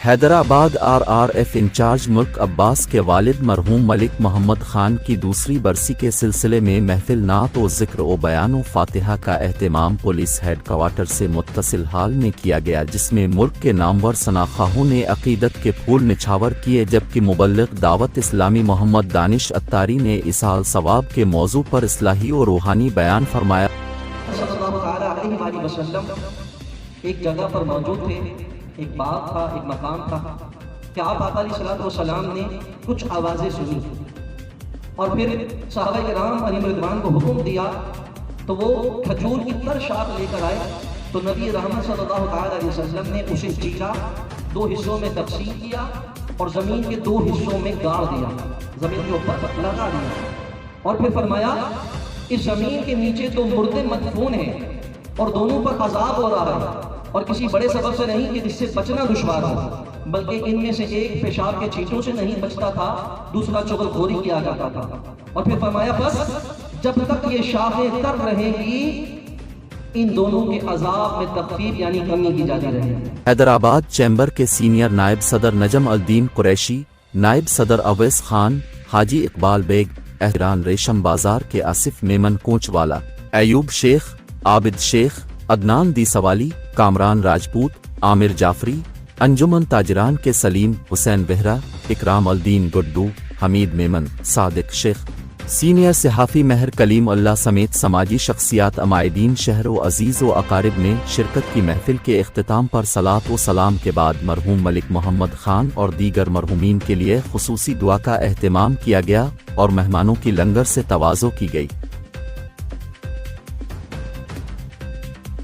Hyderabad RRF incharge ملک عباس کے والد مرحوم ملک محمد خان کی دوسری برسی کے سلسلے میں محفل نعت و ذکر و بیان و فاتحہ کا اہتمام پولیس ہیڈ کوارٹر سے متصل ہال میں کیا گیا، جس میں ملک کے نامور شناخواہوں نے عقیدت کے پھول نچھاور کیے، جبکہ مبلغ دعوت اسلامی محمد دانش اتاری نے ایصال ثواب کے موضوع پر اصلاحی و روحانی بیان فرمایا۔ صلی اللہ علیہ وآلہ وسلم ایک جگہ پر موجود تھے، ایک باغ تھا، ایک مقام تھا کہ آپ آقا علیہ السلام نے کچھ آوازیں سنی اور پھر صحابہ کرام علیہ رضوان کو حکم دیا تو وہ کھجور کی تر شاخ لے کر آئے، تو نبی رحمت صلی اللہ علیہ وسلم نے اسے چیرا، دو حصوں میں تقسیم کیا اور زمین کے دو حصوں میں گاڑ دیا، زمین کے اوپر لگا دیا، اور پھر فرمایا اس زمین کے نیچے دو مردے مدفون ہیں اور دونوں پر عذاب ہو رہا ہے، اور کسی بڑے سبب سے نہیں کہ جس سے بچنا دشوار ہو، بلکہ ان میں سے ایک پیشاب کے چھینٹوں سے نہیں بچتا تھا، دوسرا چغل خوری کیا جاتا تھا، اور پھر فرمایا بس جب تک یہ شاخیں تر رہیں گی ان دونوں کے عذاب میں تخفیف یعنی کمی کی جاتی رہے گی۔ حیدرآباد چیمبر کے سینئر نائب صدر نجم الدین قریشی، نائب صدر اویس خان، حاجی اقبال بیگ، احتران ریشم بازار کے آصف میمن کوچ والا، ایوب شیخ، عابد شیخ، عدنان دی سوالی، کامران راجپوت، عامر جعفری، انجمن تاجران کے سلیم حسین بہرا، اکرام الدین گڈو، حمید میمن، صادق شیخ، سینئر صحافی مہر کلیم اللہ سمیت سماجی شخصیات عمائدین شہر و عزیز و اقارب نے شرکت کی۔ محفل کے اختتام پر صلاۃ و سلام کے بعد مرحوم ملک محمد خان اور دیگر مرحومین کے لیے خصوصی دعا کا اہتمام کیا گیا اور مہمانوں کی لنگر سے تواضع کی گئی۔